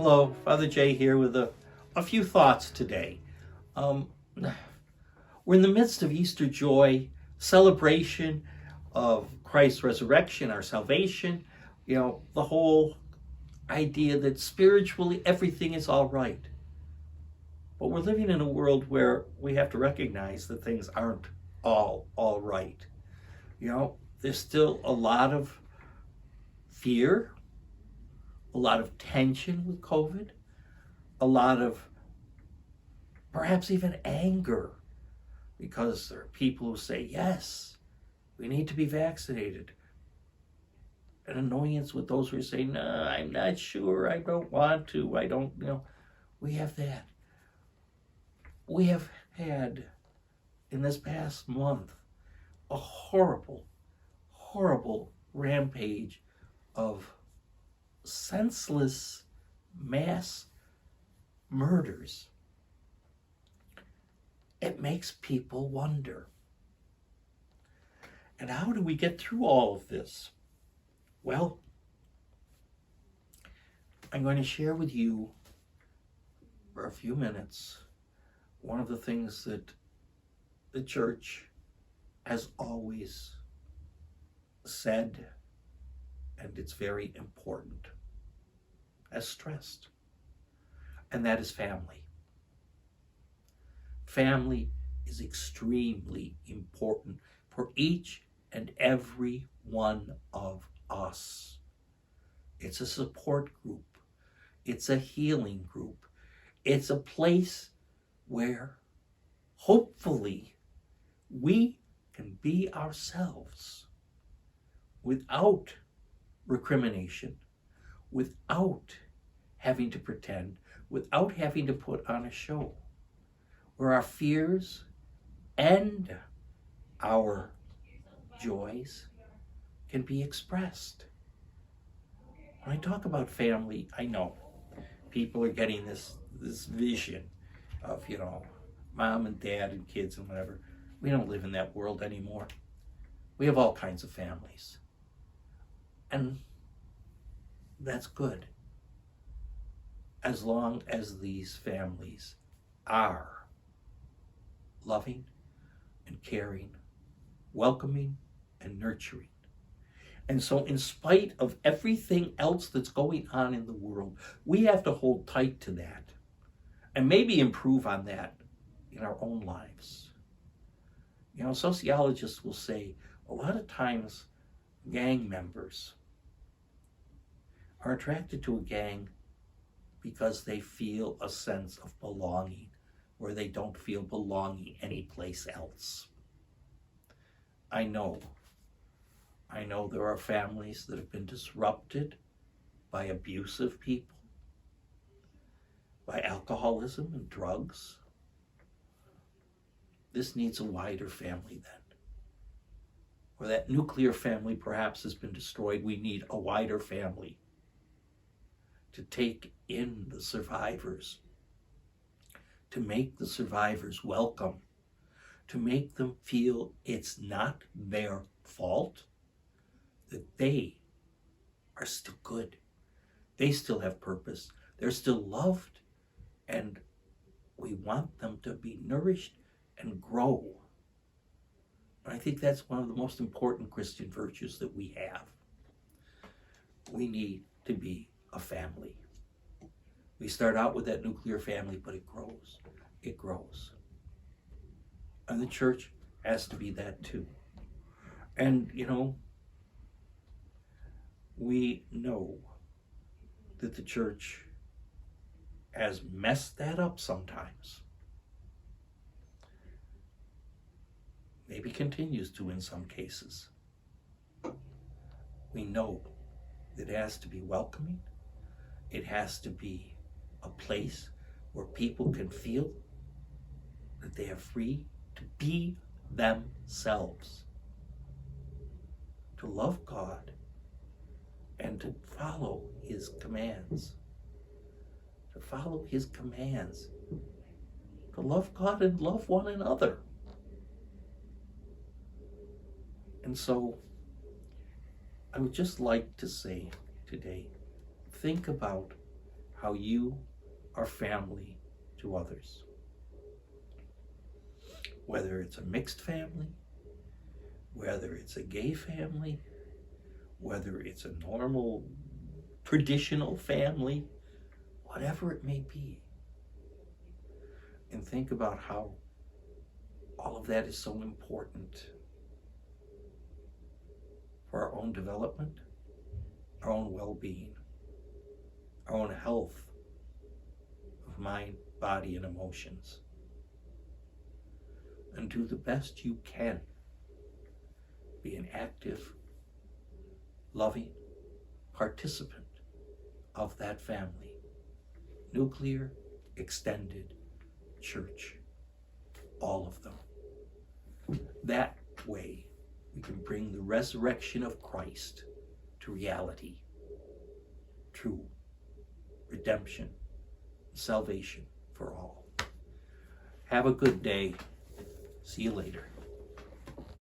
Hello, Father Jay here with a few thoughts today. Um, we're in the midst of Easter joy, celebration of Christ's resurrection, our salvation, the whole idea that spiritually everything is all right. But we're living in a world where we have to recognize that things aren't all right. There's still a lot of fear, a lot of tension with COVID, a lot of perhaps even anger, because there are people who say, yes, we need to be vaccinated. An annoyance with those who are saying, no, I'm not sure, I don't want to, I don't, we have that. We have had, in this past month, a horrible rampage of senseless mass murders. It makes people wonder. And how do we get through all of this? Well, I'm going to share with you for a few minutes one of the things that the church has always said, and it's very important, as stressed, and that is family. Family is extremely important for each and every one of us. It's a support group. It's a healing group. It's a place where hopefully we can be ourselves without recrimination, without having to pretend, without having to put on a show, where our fears and our joys can be expressed. When I talk about family, I know people are getting this vision of, mom and dad and kids and whatever. We don't live in that world anymore. We have all kinds of families. And that's good, as long as these families are loving and caring, welcoming and nurturing. And so in spite of everything else that's going on in the world, we have to hold tight to that and maybe improve on that in our own lives. Sociologists will say a lot of times gang members are attracted to a gang because they feel a sense of belonging where they don't feel belonging anyplace else. I know there are families that have been disrupted by abusive people, by alcoholism and drugs. This needs a wider family then. Where that nuclear family perhaps has been destroyed, we need a wider family to take in the survivors, to make the survivors welcome, to make them feel it's not their fault, that they are still good. They still have purpose. They're still loved. And we want them to be nourished and grow. And I think that's one of the most important Christian virtues that we have. We need to be a family. We start out with that nuclear family, but it grows. It grows. And the church has to be that too. And, we know that the church has messed that up sometimes. Maybe continues to in some cases. We know that it has to be welcoming. It has to be a place where people can feel that they are free to be themselves, to love God, and to follow his commands. To follow his commands. To love God and love one another. And so, I would just like to say today, think about how you are family to others. Whether it's a mixed family, whether it's a gay family, whether it's a normal, traditional family, whatever it may be. And think about how all of that is so important for our own development, our own well-being, our own health of mind, body, and emotions. And do the best you can. Be an active, loving participant of that family. Nuclear, extended, church, all of them. That way, we can bring the resurrection of Christ to reality, true redemption, salvation for all. Have a good day. See you later.